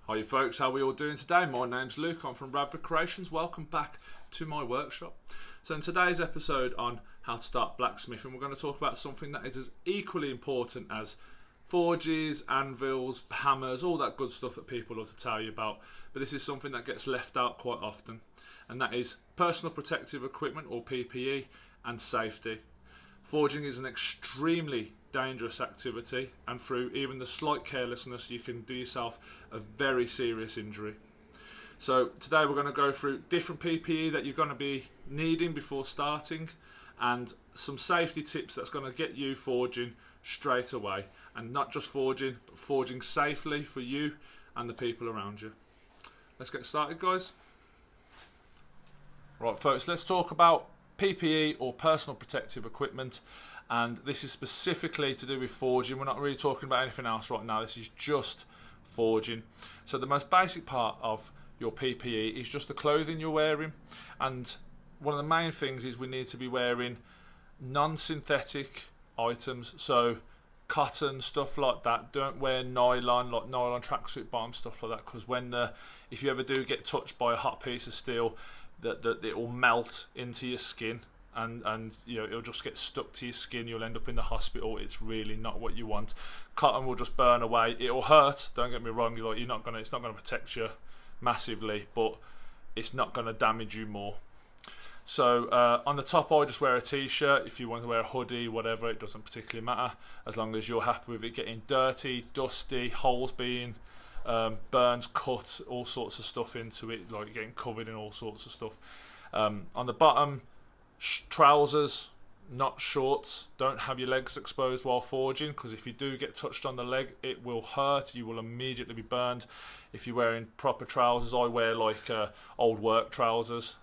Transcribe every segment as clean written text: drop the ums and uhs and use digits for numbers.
Hi folks, how are we all doing today? My name's Luke, I'm from Radford Creations. Welcome back to my workshop. So in today's episode on how to start blacksmithing, we're going to talk about something that is as equally important as forges, anvils, hammers, all that good stuff that people love to tell you about. But this is something that gets left out quite often, and that is personal protective equipment, or PPE, and safety. Forging is an extremely dangerous activity, and through even the slight carelessness you can do yourself a very serious injury. So today we're going to go through different PPE that you're going to be needing before starting, and some safety tips that's going to get you forging straight away, and not just forging, but forging safely for you and the people around you. Let's get started, guys. Right folks, let's talk about PPE, or personal protective equipment, and this is specifically to do with forging. We're not really talking about anything else right now. This is just forging. So the most basic part of your PPE is just the clothing you're wearing, and one of the main things is we need to be wearing non-synthetic items, so cotton, stuff like that. Don't wear nylon, like nylon tracksuit bottoms, stuff like that, because if you ever do get touched by a hot piece of steel, that it will melt into your skin, and you know, it'll just get stuck to your skin. You'll end up in the hospital. It's really not what you want. Cotton will just burn away. It'll hurt, don't get me wrong, it's not gonna protect you massively, but it's not gonna damage you more. So on the top, I just wear a t-shirt. If you want to wear a hoodie, whatever, it doesn't particularly matter, as long as you're happy with it getting dirty, dusty, holes being burns, cut, all sorts of stuff into it, like getting covered in all sorts of stuff. On the bottom, trousers, not shorts. Don't have your legs exposed while forging, because if you do get touched on the leg, it will hurt. You will immediately be burned. If you're wearing proper trousers, I wear like old work trousers.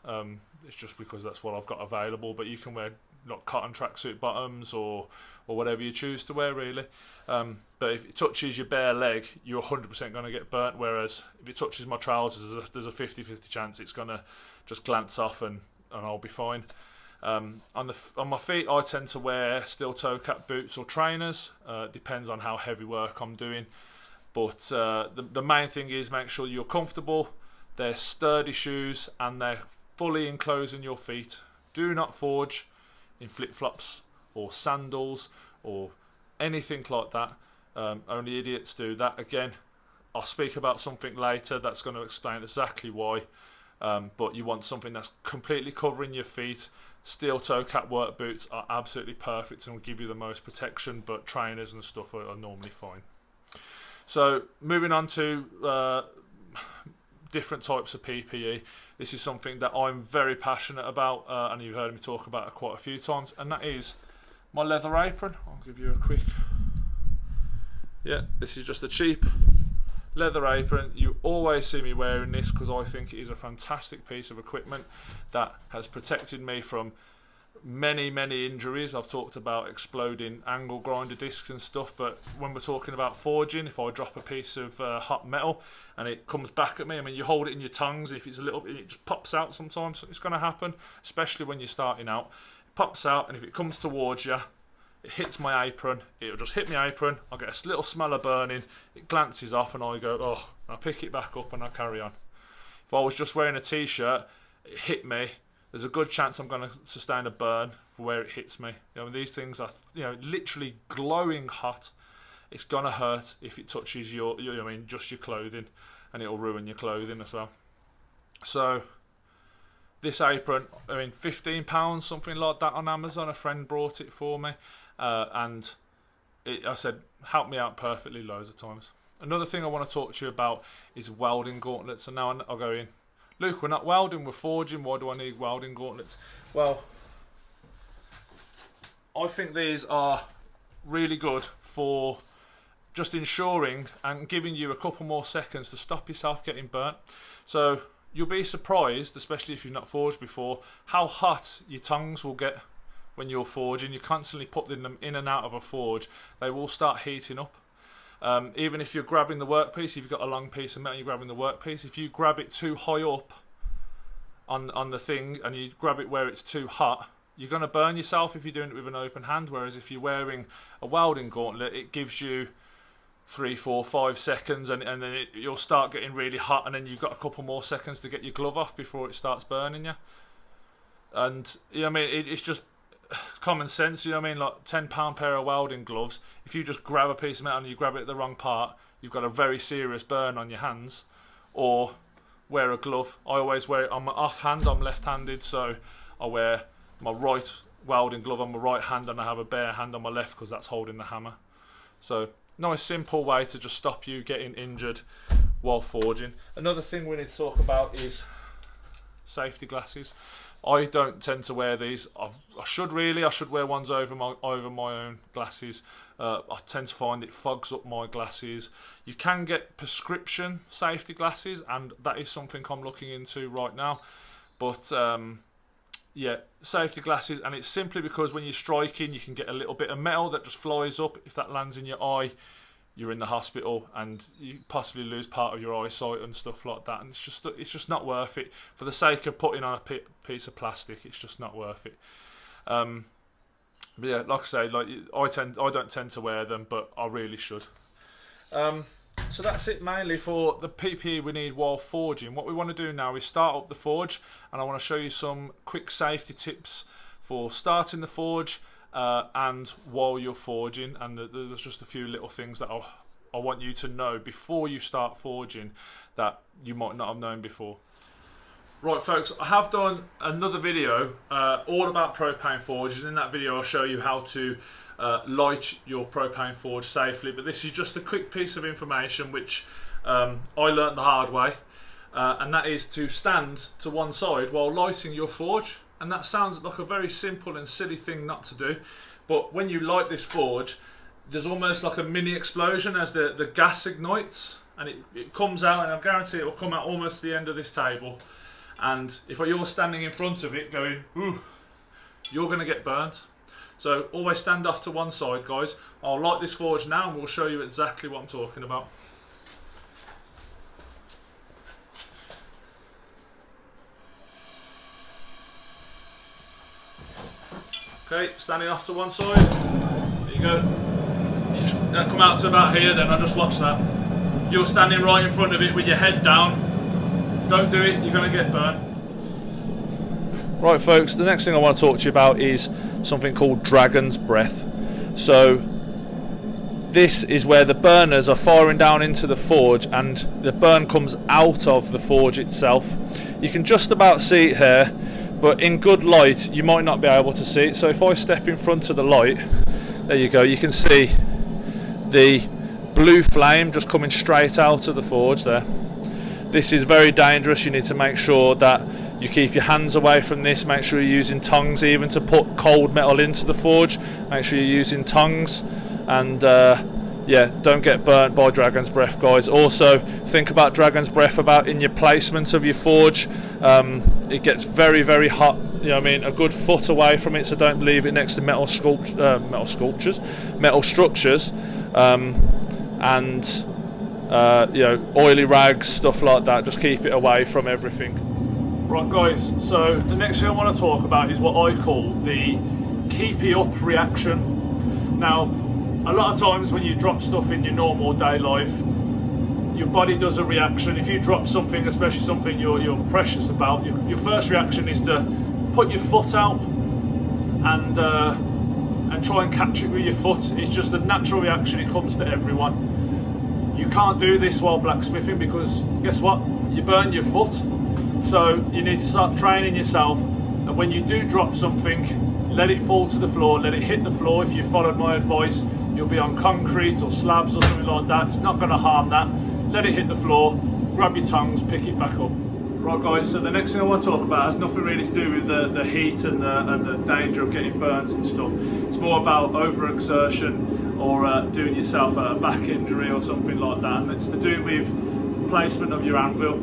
It's just because that's what I've got available, but you can wear like cotton tracksuit bottoms or whatever you choose to wear, really. But if it touches your bare leg, you're 100% going to get burnt, whereas if it touches my trousers, there's a 50-50 chance it's going to just glance off and I'll be fine. On my feet, I tend to wear steel toe cap boots or trainers. Depends on how heavy work I'm doing, but the main thing is make sure you're comfortable. They're sturdy shoes and they're fully enclosing your feet. Do not forge in flip-flops or sandals or anything like that. Only idiots do that. Again, I'll speak about something later that's going to explain exactly why, but you want something that's completely covering your feet. Steel toe cap work boots are absolutely perfect and will give you the most protection, but trainers and stuff are normally fine. So moving on to different types of PPE. This is something that I'm very passionate about, and you've heard me talk about it quite a few times, and that is my leather apron. I'll give you a quick... Yeah, this is just a cheap leather apron. You always see me wearing this because I think it is a fantastic piece of equipment that has protected me from many injuries. I've talked about exploding angle grinder discs and stuff, but when we're talking about forging, if I drop a piece of hot metal and it comes back at me, I mean, you hold it in your tongues, if it's a little bit, it just pops out sometimes. It's going to happen, especially when you're starting out. It pops out, and if it comes towards you, it hits my apron. It'll just hit my apron. I'll get a little smell of burning. It glances off, and I go, oh, and I pick it back up and I carry on. If I was just wearing a t-shirt, it hit me, there's a good chance I'm going to sustain a burn for where it hits me. You know, these things are, literally glowing hot. It's going to hurt if it touches just your clothing, and it'll ruin your clothing as well. So this apron, £15, something like that on Amazon. A friend brought it for me, and I said, help me out perfectly loads of times. Another thing I want to talk to you about is welding gauntlets. And now I'll go in. Luke, we're not welding, we're forging. Why do I need welding gauntlets? Well, I think these are really good for just ensuring and giving you a couple more seconds to stop yourself getting burnt. So you'll be surprised, especially if you've not forged before, how hot your tongues will get when you're forging. You're constantly putting them in and out of a forge. They will start heating up. Even if you're grabbing the workpiece, if you've got a long piece of metal, you're grabbing the workpiece. If you grab it too high up on the thing and you grab it where it's too hot, you're going to burn yourself if you're doing it with an open hand. Whereas if you're wearing a welding gauntlet, it gives you 3, 4, 5 seconds, and then you'll start getting really hot, and then you've got a couple more seconds to get your glove off before it starts burning you. And you know what I mean, it's just common sense. You know what I mean, like £10 pair of welding gloves, if you just grab a piece of metal and you grab it at the wrong part, you've got a very serious burn on your hands. Or wear a glove. I always wear it on my off hand. I'm left-handed, so I wear my right welding glove on my right hand, and I have a bare hand on my left because that's holding the hammer. So nice simple way to just stop you getting injured while forging. Another thing we need to talk about is safety glasses. I don't tend to wear these. I should wear ones over my own glasses. I tend to find it fogs up my glasses. You can get prescription safety glasses, and that is something I'm looking into right now. But yeah, safety glasses, and it's simply because when you're striking, you can get a little bit of metal that just flies up. If that lands in your eye, you're in the hospital, and you possibly lose part of your eyesight and stuff like that. And it's just not worth it for the sake of putting on a piece of plastic. It's just not worth it. But yeah, like I say, like I don't tend to wear them, but I really should. So that's it mainly for the PPE we need while forging. What we want to do now is start up the forge, and I want to show you some quick safety tips for starting the forge and while you're forging. And there's just a few little things that I want you to know before you start forging that you might not have known before. Right folks, I have done another video all about propane forges. In that video I'll show you how to light your propane forge safely, but this is just a quick piece of information which I learnt the hard way, and that is to stand to one side while lighting your forge. And that sounds like a very simple and silly thing not to do, but when you light this forge, there's almost like a mini explosion as the gas ignites, and it comes out, and I guarantee it will come out almost to the end of this table. And if you're standing in front of it going, ooh, you're going to get burnt. So always stand off to one side, guys. I'll light this forge now and we'll show you exactly what I'm talking about. Okay, standing off to one side. There you go. You come out to about here, then I'll just watch that. You're standing right in front of it with your head down. Don't do it, you're going to get burnt. Right folks, the next thing I want to talk to you about is something called dragon's breath. So this is where the burners are firing down into the forge and the burn comes out of the forge itself. You can just about see it here, but in good light you might not be able to see it. So if I step in front of the light, there you go, you can see the blue flame just coming straight out of the forge there. This is very dangerous. You need to make sure that you keep your hands away from this. Make sure you're using tongs, even to put cold metal into the forge. Make sure you're using tongs, and yeah, don't get burnt by dragon's breath, guys. Also, think about dragon's breath about in your placement of your forge. It gets very, very hot. You know what I mean? A good foot away from it, so don't leave it next to metal structures, and you know, oily rags, stuff like that. Just keep it away from everything. Right guys, so the next thing I want to talk about is what I call the keep it up reaction. Now, a lot of times when you drop stuff in your normal day life, your body does a reaction. If you drop something, especially something you're precious about, your first reaction is to put your foot out and try and catch it with your foot. It's just a natural reaction. It comes to everyone. You can't do this while blacksmithing because guess what? You burn your foot. So you need to start training yourself, and when you do drop something, let it fall to the floor, let it hit the floor. If you followed my advice, you'll be on concrete or slabs or something like that. It's not going to harm that. Let it hit the floor, grab your tongs, pick it back up. Right guys, so the next thing I want to talk about has nothing really to do with the heat and the danger of getting burnt and stuff. It's more about overexertion or doing yourself a back injury or something like that, and it's to do with placement of your anvil.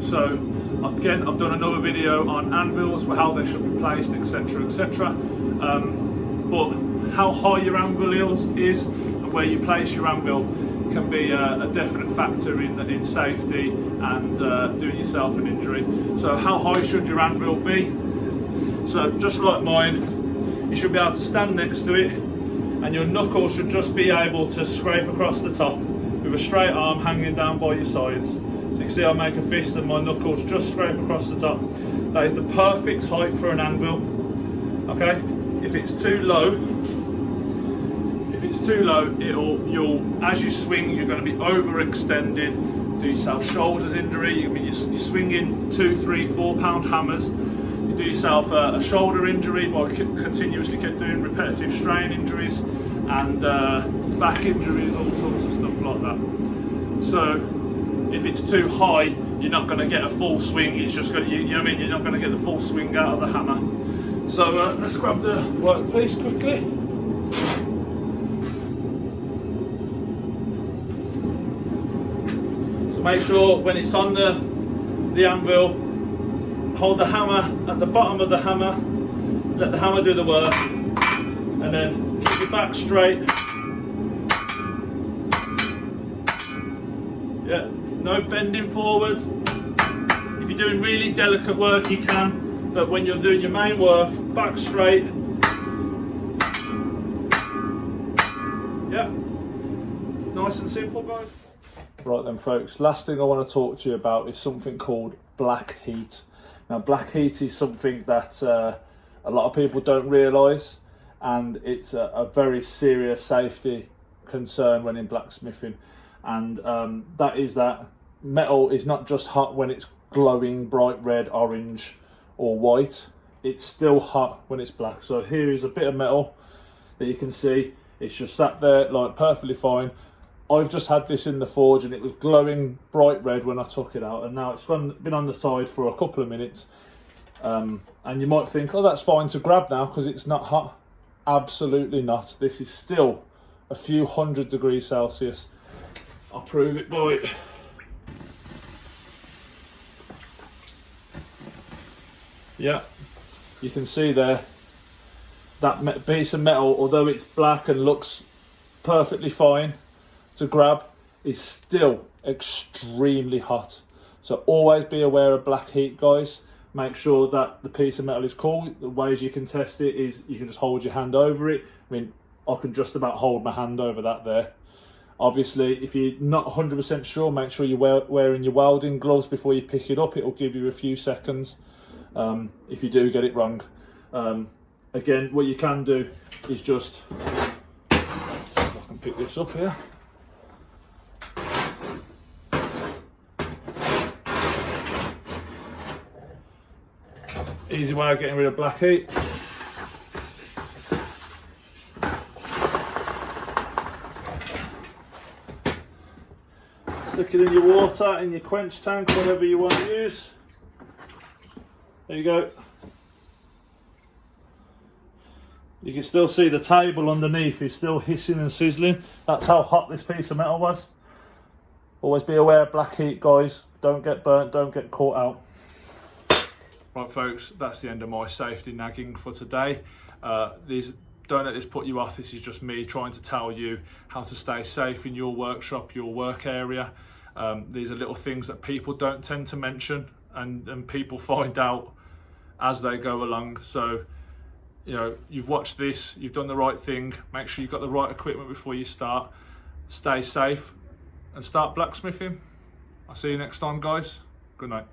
So again, I've done another video on anvils, how they should be placed, etc, etc. But how high your anvil is and where you place your anvil can be a definite factor in safety and doing yourself an injury. So how high should your anvil be? So just like mine, you should be able to stand next to it and your knuckles should just be able to scrape across the top with a straight arm hanging down by your sides. So you can see I make a fist and my knuckles just scrape across the top. That is the perfect height for an anvil. Okay, if it's too low, you'll as you swing, you're going to be overextended. Do yourself shoulders injury. You're swinging 2, 3, 4 pound hammers. You do yourself a shoulder injury by continuously keep doing repetitive strain injuries and back injuries, all sorts of stuff like that. So if it's too high, you're not going to get a full swing. It's just going to, you know what I mean? You're not going to get the full swing out of the hammer. So let's grab the workpiece quickly. So make sure when it's on the anvil, hold the hammer at the bottom of the hammer, let the hammer do the work, and then keep your back straight. Yeah, no bending forwards. If you're doing really delicate work, you can, but when you're doing your main work, back straight. Yeah, nice and simple, guys. Right then, folks, last thing I want to talk to you about is something called black heat. Now, black heat is something that a lot of people don't realise, and it's a very serious safety concern when in blacksmithing. And that is that metal is not just hot when it's glowing bright red, orange or white. It's still hot when it's black. So here is a bit of metal that you can see. It's just sat there like perfectly fine. I've just had this in the forge and it was glowing bright red when I took it out, and now it's been on the side for a couple of minutes. And you might think, oh, that's fine to grab now because it's not hot. Absolutely not. This is still a few hundred degrees Celsius. I'll prove it by it. Yeah, you can see there, that piece of metal, although it's black and looks perfectly fine to grab, is still extremely hot. So always be aware of black heat, guys. Make sure that the piece of metal is cool. The ways you can test it is you can just hold your hand over it. I mean, I can just about hold my hand over that there. Obviously, if you're not 100% sure, make sure you're wearing your welding gloves before you pick it up. It will give you a few seconds if you do get it wrong. Again, what you can do is just, let's see if I can pick this up here. Easy way of getting rid of black heat. Stick it in your water, in your quench tank, whatever you want to use. There you go. You can still see the table underneath is still hissing and sizzling. That's how hot this piece of metal was. Always be aware of black heat, guys. Don't get burnt, don't get caught out. Right, folks, that's the end of my safety nagging for today. Don't let this put you off. This is just me trying to tell you how to stay safe in your workshop, your work area. These are little things that people don't tend to mention, and people find out as they go along. So, you know, you've watched this, you've done the right thing. Make sure you've got the right equipment before you start. Stay safe and start blacksmithing. I'll see you next time, guys. Good night.